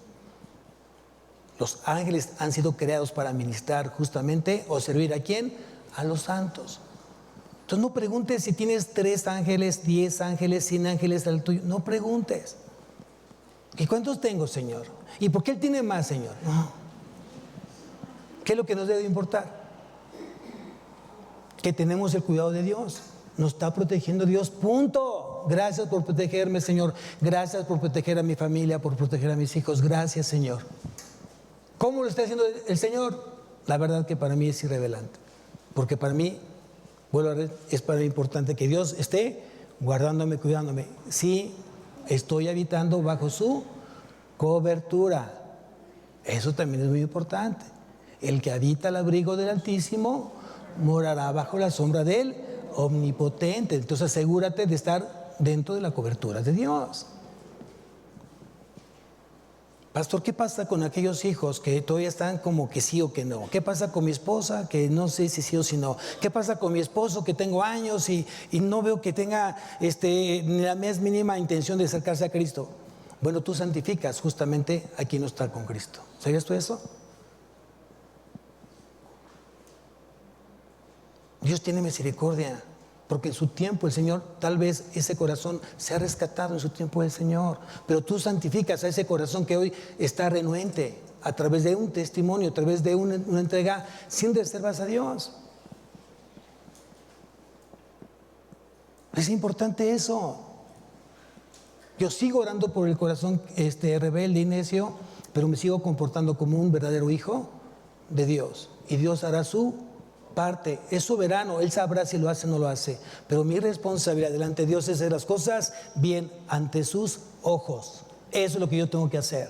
Los ángeles han sido creados para ministrar justamente o servir ¿a quién? A los santos. Entonces no preguntes si tienes 3 ángeles, 10 ángeles, 100 ángeles al tuyo. No preguntes. ¿Y cuántos tengo, Señor? ¿Y por qué Él tiene más, Señor? No. ¿Qué es lo que nos debe importar? Que tenemos el cuidado de Dios. Nos está protegiendo Dios, punto. Gracias por protegerme, Señor. Gracias por proteger a mi familia, por proteger a mis hijos. Gracias, Señor. ¿Cómo lo está haciendo el Señor? La verdad que para mí es irrelevante. Porque para mí, vuelvo a ver, es para mí importante que Dios esté guardándome, cuidándome. Sí, estoy habitando bajo su cobertura. Eso también es muy importante. El que habita al abrigo del Altísimo morará bajo la sombra del Omnipotente. Entonces asegúrate de estar dentro de la cobertura de Dios. Pastor, ¿qué pasa con aquellos hijos que todavía están como que sí o que no? ¿Qué pasa con mi esposa que no sé si sí o si no? ¿Qué pasa con mi esposo que tengo años y no veo que tenga ni la más mínima intención de acercarse a Cristo? Bueno, tú santificas justamente a quien no está con Cristo. ¿Sabías tú eso? Dios tiene misericordia, porque en su tiempo el Señor, tal vez ese corazón se ha rescatado en su tiempo del Señor, pero tú santificas a ese corazón que hoy está renuente a través de un testimonio, a través de una entrega sin reservas a Dios. Es importante eso. Yo sigo orando por el corazón rebelde y necio, pero me sigo comportando como un verdadero hijo de Dios, y Dios hará su parte. Es soberano, Él sabrá si lo hace o no lo hace, pero mi responsabilidad delante de Dios es hacer las cosas bien ante sus ojos. Eso es lo que yo tengo que hacer.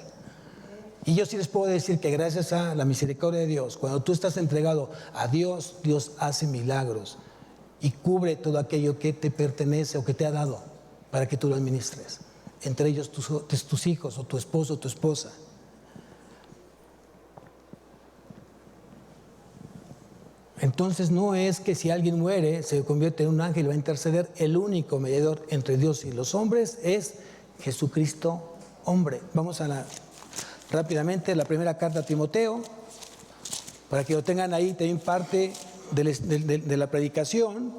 Y yo sí les puedo decir que gracias a la misericordia de Dios, cuando tú estás entregado a Dios, Dios hace milagros y cubre todo aquello que te pertenece o que te ha dado para que tú lo administres, entre ellos tus hijos o tu esposo o tu esposa. Entonces no es que si alguien muere se convierte en un ángel y va a interceder. El único mediador entre Dios y los hombres es Jesucristo, hombre. Vamos a rápidamente la primera carta a Timoteo, para que lo tengan ahí también parte de la predicación.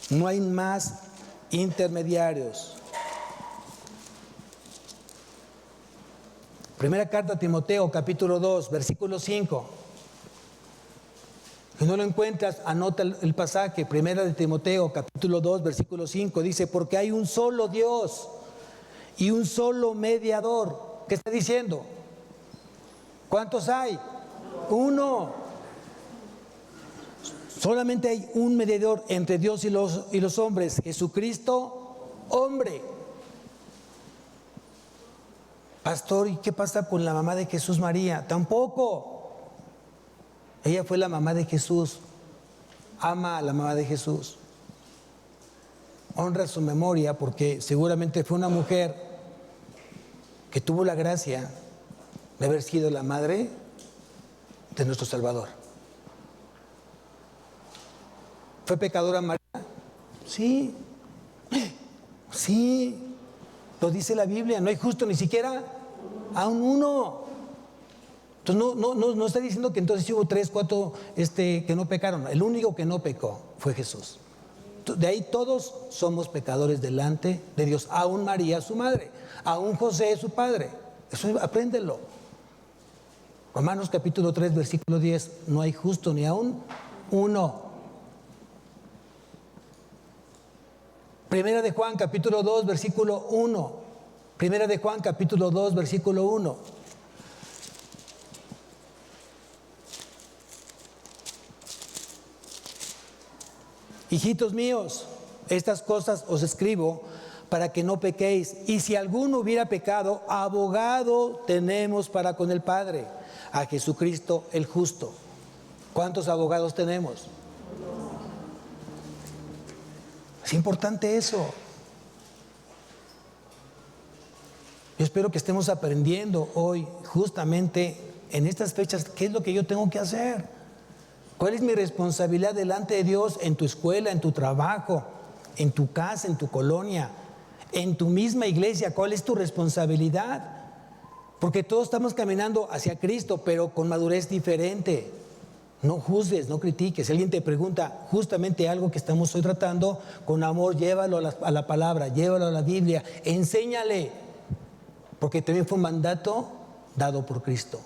No hay más intermediarios. Primera carta a Timoteo, capítulo 2, versículo 5. Si no lo encuentras, anota el pasaje. Primera de Timoteo, capítulo 2, versículo 5. Dice, porque hay un solo Dios y un solo mediador. ¿Qué está diciendo? ¿Cuántos hay? Uno. Solamente hay un mediador entre Dios y los hombres, Jesucristo, hombre. Pastor, ¿y qué pasa con la mamá de Jesús, María? Tampoco. Ella fue la mamá de Jesús. Ama a la mamá de Jesús. Honra su memoria porque seguramente fue una mujer que tuvo la gracia de haber sido la madre de nuestro Salvador. ¿Fue pecadora María? Sí. Sí. Lo dice la Biblia, no hay justo ni siquiera a un uno. Entonces no está diciendo que entonces hubo 3, 4 que no pecaron. El único que no pecó fue Jesús. De ahí todos somos pecadores delante de Dios. Aún María, su madre, aún José, su padre. Eso apréndelo. Romanos capítulo 3, versículo 10. No hay justo ni aún uno. Primera de Juan, capítulo 2, versículo 1. Primera de Juan, capítulo 2, versículo 1. Hijitos míos, estas cosas os escribo para que no pequéis. Y si alguno hubiera pecado, abogado tenemos para con el Padre, a Jesucristo el justo. ¿Cuántos abogados tenemos? Es importante eso. Yo espero que estemos aprendiendo hoy, justamente en estas fechas, qué es lo que yo tengo que hacer. ¿Cuál es mi responsabilidad delante de Dios en tu escuela, en tu trabajo, en tu casa, en tu colonia, en tu misma iglesia? ¿Cuál es tu responsabilidad? Porque todos estamos caminando hacia Cristo, pero con madurez diferente. No juzgues, no critiques. Si alguien te pregunta justamente algo que estamos hoy tratando, con amor, llévalo a la palabra, llévalo a la Biblia, enséñale. Porque también fue un mandato dado por Cristo,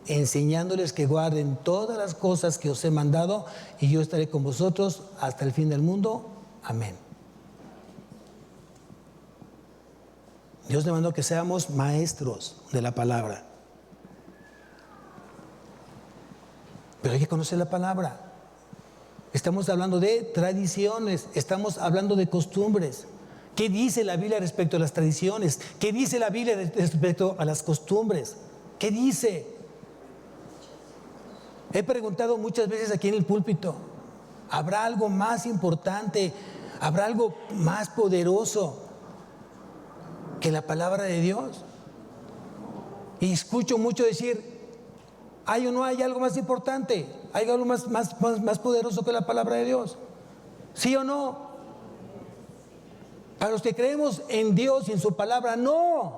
enseñándoles que guarden todas las cosas que os he mandado, y yo estaré con vosotros hasta el fin del mundo. Amén. Dios le mandó que seamos maestros de la palabra. Pero hay que conocer la palabra. Estamos hablando de tradiciones, estamos hablando de costumbres. ¿Qué dice la Biblia respecto a las tradiciones? ¿Qué dice la Biblia respecto a las costumbres? ¿Qué dice? He preguntado muchas veces aquí en el púlpito, ¿habrá algo más importante? ¿Habrá algo más poderoso que la palabra de Dios? Y escucho mucho decir, ¿hay o no hay algo más importante? ¿Hay algo más poderoso que la palabra de Dios? ¿Sí o no? Para los que creemos en Dios y en su palabra, no.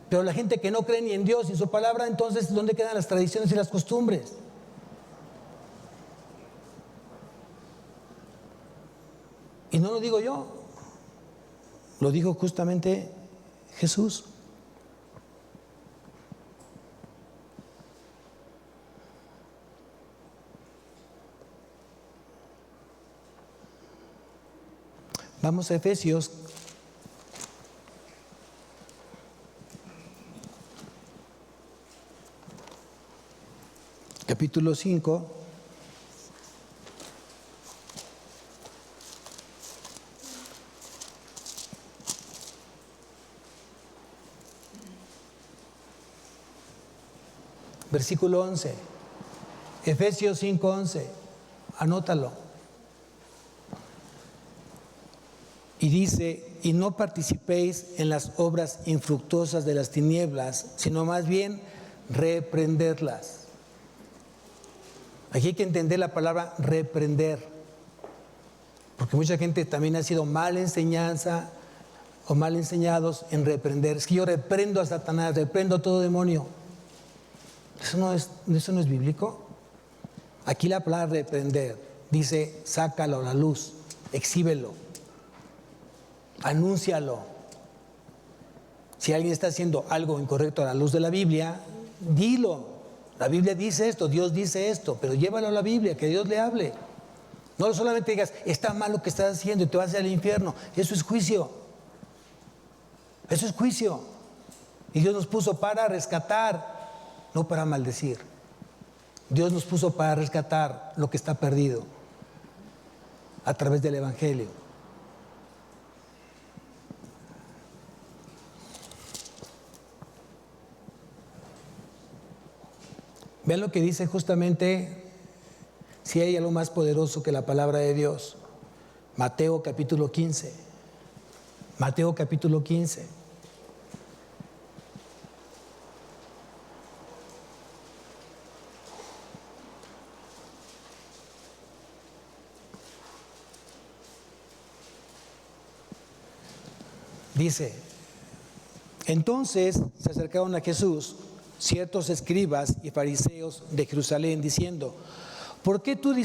Pero la gente que no cree ni en Dios ni en su palabra, entonces, ¿dónde quedan las tradiciones y las costumbres? Y no lo digo yo, lo dijo justamente Jesús. Vamos a Efesios, capítulo 5. Versículo 11. Efesios 5:11. Anótalo. Y dice, y no participéis en las obras infructuosas de las tinieblas, sino más bien reprenderlas. Aquí hay que entender la palabra reprender, porque mucha gente también ha sido mal enseñanza o mal enseñados en reprender. Es que yo reprendo a Satanás, reprendo a todo demonio. Eso no es bíblico. Aquí la palabra reprender dice, sácalo a la luz, exhíbelo, anúncialo. Si alguien está haciendo algo incorrecto a la luz de la Biblia, dilo. La Biblia dice esto, Dios dice esto, pero llévalo a la Biblia, que Dios le hable. No solamente digas, está mal lo que estás haciendo y te vas al infierno. Eso es juicio. Eso es juicio. Y Dios nos puso para rescatar, no para maldecir. Dios nos puso para rescatar lo que está perdido a través del Evangelio. Vean lo que dice justamente, si hay algo más poderoso que la palabra de Dios. Mateo capítulo 15. Mateo capítulo 15. Dice, entonces se acercaron a Jesús ciertos escribas y fariseos de Jerusalén, diciendo, ¿por qué tus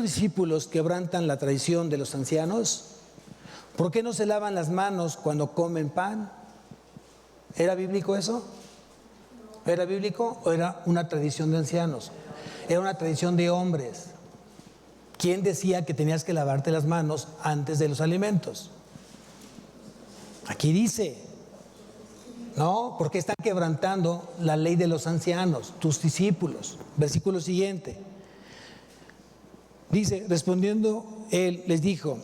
discípulos quebrantan la tradición de los ancianos? ¿Por qué no se lavan las manos cuando comen pan? ¿Era bíblico eso? ¿Era bíblico o era una tradición de ancianos? Era una tradición de hombres. ¿Quién decía que tenías que lavarte las manos antes de los alimentos? Aquí dice, ¿no? Porque están quebrantando la ley de los ancianos, tus discípulos. Versículo siguiente. Dice, respondiendo él, les dijo,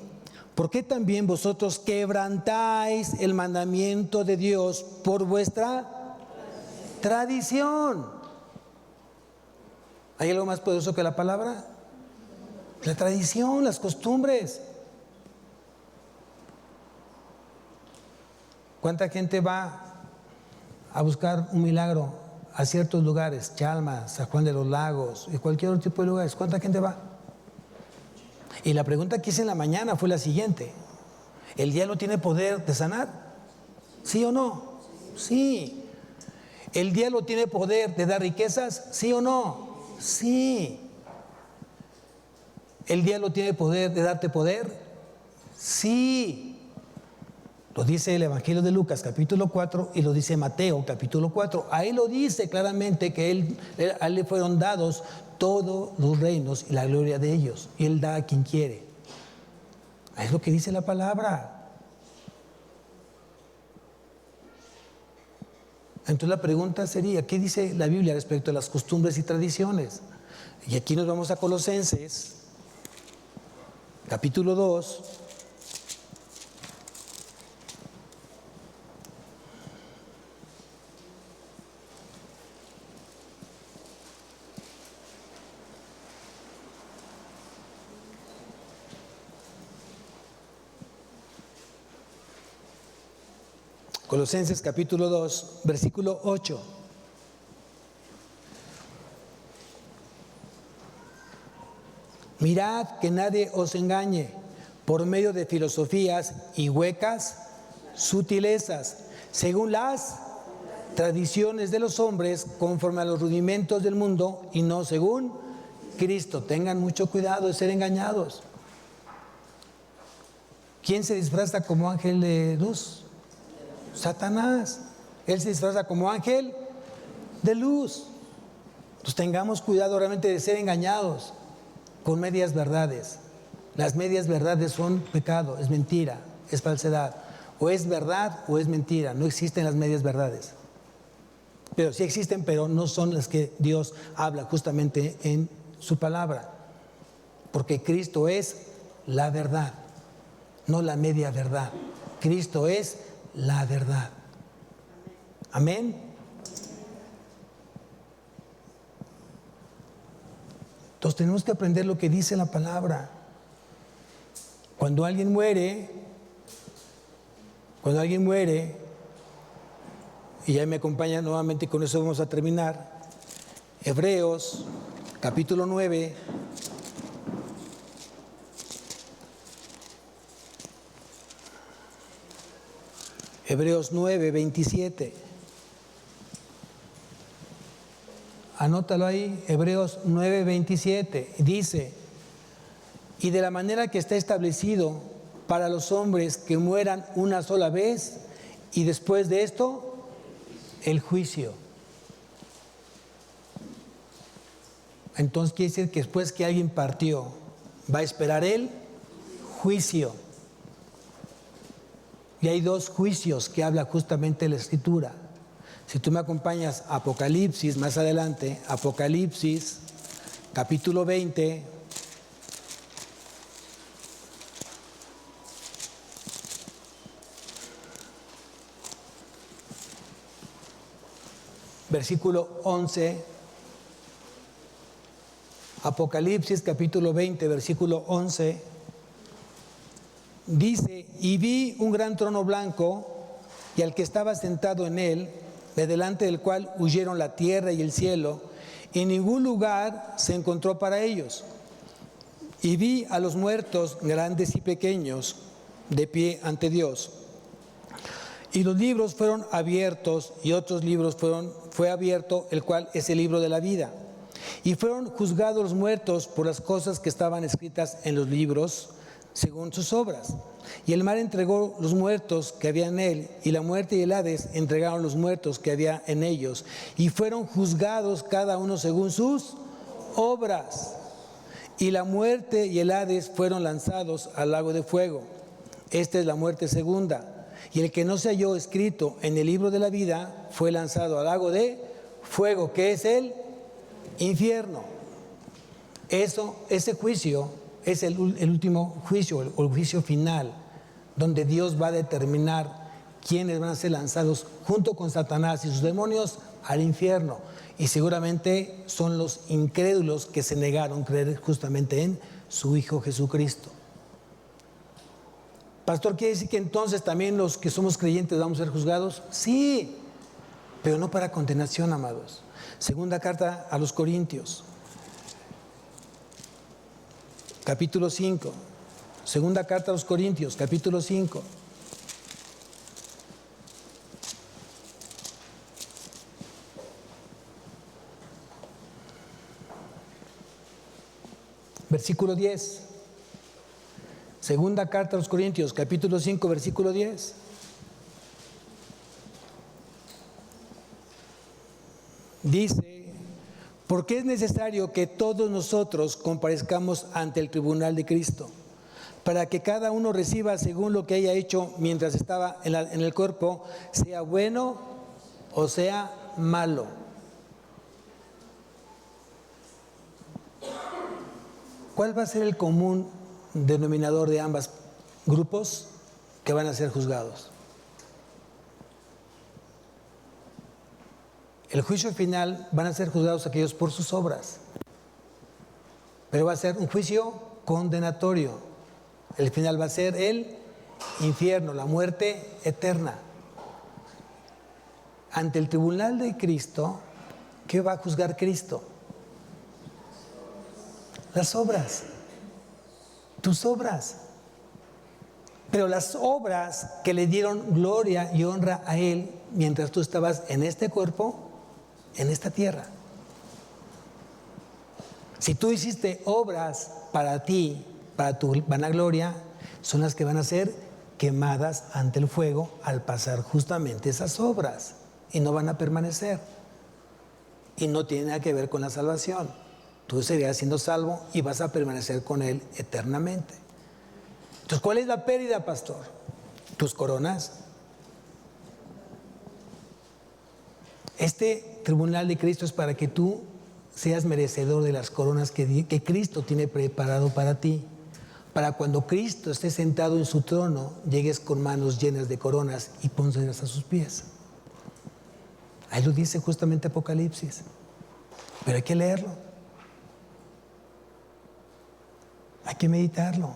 ¿por qué también vosotros quebrantáis el mandamiento de Dios por vuestra tradición? ¿Hay algo más poderoso que la palabra? La tradición, las costumbres. ¿Cuánta gente va a buscar un milagro a ciertos lugares? Chalma, San Juan de los Lagos y cualquier otro tipo de lugares. ¿Cuánta gente va? Y la pregunta que hice en la mañana fue la siguiente: ¿el diablo tiene poder de sanar? ¿Sí o no? Sí. ¿El diablo tiene poder de dar riquezas? ¿Sí o no? Sí. ¿El diablo tiene poder de darte poder? Sí. Lo dice el Evangelio de Lucas capítulo 4 y lo dice Mateo capítulo 4. Ahí lo dice claramente que a él le fueron dados todos los reinos y la gloria de ellos. Y él da a quien quiere. Es lo que dice la palabra. Entonces la pregunta sería, ¿qué dice la Biblia respecto a las costumbres y tradiciones? Y aquí nos vamos a Colosenses capítulo 2. Colosenses capítulo 2, versículo 8. Mirad que nadie os engañe por medio de filosofías y huecas sutilezas, según las tradiciones de los hombres, conforme a los rudimentos del mundo y no según Cristo. Tengan mucho cuidado de ser engañados. ¿Quién se disfraza como ángel de luz? Satanás. Él se disfraza como ángel de luz. Entonces tengamos cuidado realmente de ser engañados con medias verdades. Las medias verdades son pecado, es mentira, es falsedad. O es verdad o es mentira. No existen las medias verdades. Pero sí existen, pero no son las que Dios habla justamente en su palabra. Porque Cristo es la verdad, no la media verdad. Cristo es la verdad. Amén. Entonces tenemos que aprender lo que dice la palabra. Cuando alguien muere, y ya me acompaña nuevamente, con eso vamos a terminar. Hebreos capítulo 9. Hebreos 9, 27. Anótalo ahí, Hebreos 9, 27. Dice, y de la manera que está establecido para los hombres que mueran una sola vez, y después de esto, el juicio. Entonces quiere decir que después que alguien partió, va a esperar el juicio. Y hay dos juicios que habla justamente la Escritura. Si tú me acompañas a Apocalipsis, más adelante, Apocalipsis, capítulo 20, versículo 11, Apocalipsis, capítulo 20, versículo 11, dice, y vi un gran trono blanco y al que estaba sentado en él, de delante del cual huyeron la tierra y el cielo, y ningún lugar se encontró para ellos. Y vi a los muertos, grandes y pequeños, de pie ante Dios. Y los libros fueron abiertos, y otros libros fue abierto, el cual es el libro de la vida. Y fueron juzgados los muertos por las cosas que estaban escritas en los libros, según sus obras. Y el mar entregó los muertos que había en él, y la muerte y el Hades entregaron los muertos que había en ellos, y fueron juzgados cada uno según sus obras. Y la muerte y el Hades fueron lanzados al lago de fuego. Esta es la muerte segunda. Y el que no se halló escrito en el libro de la vida fue lanzado al lago de fuego, que es el infierno. Ese juicio es el último juicio, el juicio final, donde Dios va a determinar quiénes van a ser lanzados junto con Satanás y sus demonios al infierno. Y seguramente son los incrédulos que se negaron a creer justamente en su Hijo Jesucristo. Pastor, ¿quiere decir que entonces también los que somos creyentes vamos a ser juzgados? Sí, pero no para condenación, amados. Segunda carta a los Corintios, capítulo 5. Segunda carta a los Corintios, capítulo 5. Versículo 10. Segunda carta a los Corintios, capítulo 5, versículo 10. Dice: porque es necesario que todos nosotros comparezcamos ante el tribunal de Cristo, para que cada uno reciba según lo que haya hecho mientras estaba en el cuerpo, sea bueno o sea malo. ¿Cuál va a ser el común denominador de ambos grupos que van a ser juzgados? El juicio final van a ser juzgados aquellos por sus obras, pero va a ser un juicio condenatorio. El final va a ser el infierno, la muerte eterna. Ante el tribunal de Cristo, ¿qué va a juzgar Cristo? Las obras, tus obras. Pero las obras que le dieron gloria y honra a Él mientras tú estabas en este cuerpo, en esta tierra. Si tú hiciste obras para ti, para tu vanagloria, son las que van a ser quemadas ante el fuego al pasar justamente esas obras, y no van a permanecer, y no tiene nada que ver con la salvación. Tú serías siendo salvo y vas a permanecer con Él eternamente. Entonces, ¿cuál es la pérdida, pastor? Tus coronas. Este tribunal de Cristo es para que tú seas merecedor de las coronas que Cristo tiene preparado para ti. Para cuando Cristo esté sentado en su trono, llegues con manos llenas de coronas y pónselas a sus pies. Ahí lo dice justamente Apocalipsis. Pero hay que leerlo. Hay que meditarlo.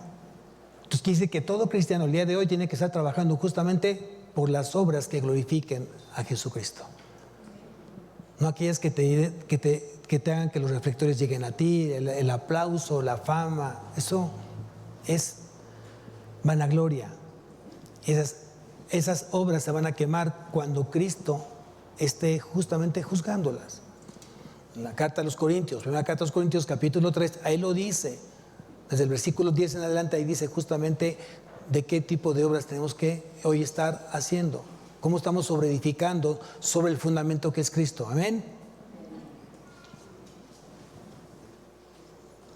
Entonces dice que todo cristiano el día de hoy tiene que estar trabajando justamente por las obras que glorifiquen a Jesucristo. No aquellas que te hagan que los reflectores lleguen a ti, el aplauso, la fama. Eso es vanagloria. Esas obras se van a quemar cuando Cristo esté justamente juzgándolas. La carta a los Corintios, primera carta a los Corintios, capítulo 3, ahí lo dice. Desde el versículo 10 en adelante, ahí dice justamente de qué tipo de obras tenemos que hoy estar haciendo. Cómo estamos sobreedificando sobre el fundamento que es Cristo. Amén.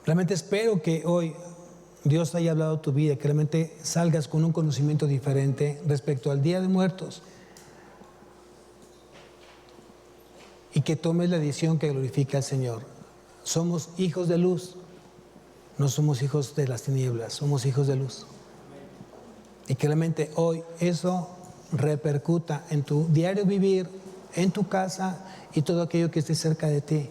Realmente espero que hoy Dios haya hablado a tu vida, que realmente salgas con un conocimiento diferente respecto al Día de Muertos. Y que tomes la decisión que glorifica al Señor. Somos hijos de luz. No somos hijos de las tinieblas, somos hijos de luz. Y que realmente hoy eso repercuta en tu diario vivir, en tu casa y todo aquello que esté cerca de ti.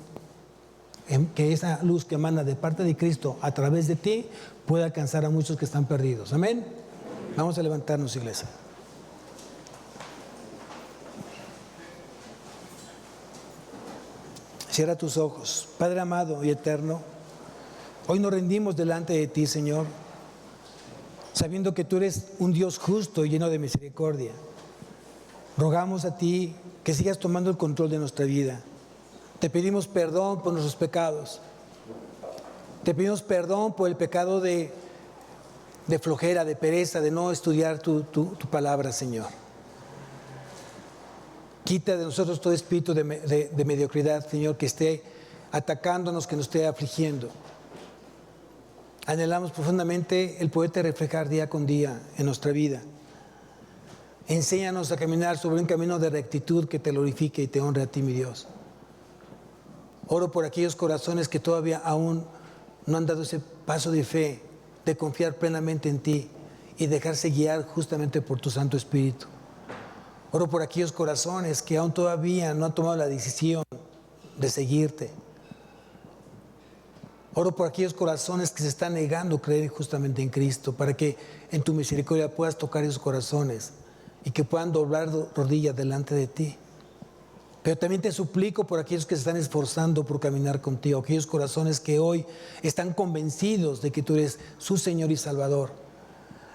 Que esa luz que emana de parte de Cristo a través de ti pueda alcanzar a muchos que están perdidos. Amén. Vamos a levantarnos, iglesia. Cierra tus ojos. Padre amado y eterno, hoy nos rendimos delante de ti, Señor, sabiendo que tú eres un Dios justo y lleno de misericordia. Rogamos a ti que sigas tomando el control de nuestra vida. Te pedimos perdón por nuestros pecados. Te pedimos perdón por el pecado de flojera, de pereza, de no estudiar tu palabra, Señor. Quita de nosotros todo espíritu de mediocridad, Señor, que esté atacándonos, que nos esté afligiendo. Anhelamos profundamente el poderte reflejar día con día en nuestra vida. Enséñanos a caminar sobre un camino de rectitud que te glorifique y te honre a ti, mi Dios. Oro por aquellos corazones que todavía aún no han dado ese paso de fe, de confiar plenamente en ti y dejarse guiar justamente por tu Santo Espíritu. Oro por aquellos corazones que aún todavía no han tomado la decisión de seguirte. Oro por aquellos corazones que se están negando a creer justamente en Cristo, para que en tu misericordia puedas tocar esos corazones y que puedan doblar rodillas delante de ti. Pero también te suplico por aquellos que se están esforzando por caminar contigo, aquellos corazones que hoy están convencidos de que tú eres su Señor y Salvador.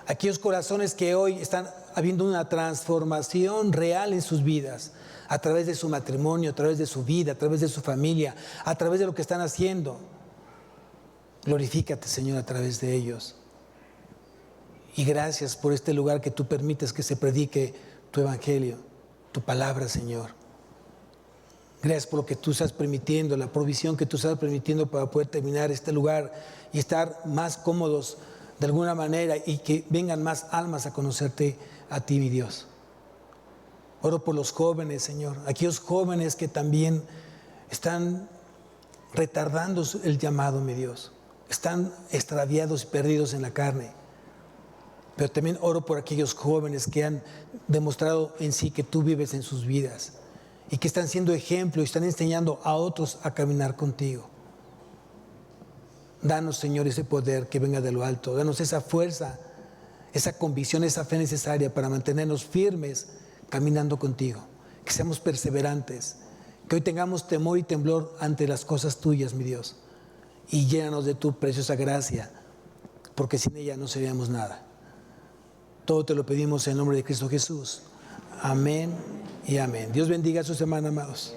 Aquellos corazones que hoy están habiendo una transformación real en sus vidas, a través de su matrimonio, a través de su vida, a través de su familia, a través de lo que están haciendo. Glorifícate, Señor, a través de ellos. Y gracias por este lugar que tú permites que se predique tu evangelio, tu palabra, Señor. Gracias por lo que tú estás permitiendo, la provisión que tú estás permitiendo para poder terminar este lugar y estar más cómodos de alguna manera y que vengan más almas a conocerte a ti, mi Dios. Oro por los jóvenes, Señor, aquellos jóvenes que también están retardando el llamado, mi Dios. Están extraviados y perdidos en la carne. Pero también oro por aquellos jóvenes que han demostrado en sí que tú vives en sus vidas y que están siendo ejemplo y están enseñando a otros a caminar contigo. Danos, Señor, ese poder que venga de lo alto. Danos esa fuerza, esa convicción, esa fe necesaria para mantenernos firmes caminando contigo. Que seamos perseverantes. Que hoy tengamos temor y temblor ante las cosas tuyas, mi Dios. Y llénanos de tu preciosa gracia, porque sin ella no seríamos nada. Todo te lo pedimos en el nombre de Cristo Jesús. Amén y amén. Dios bendiga a su semana, amados.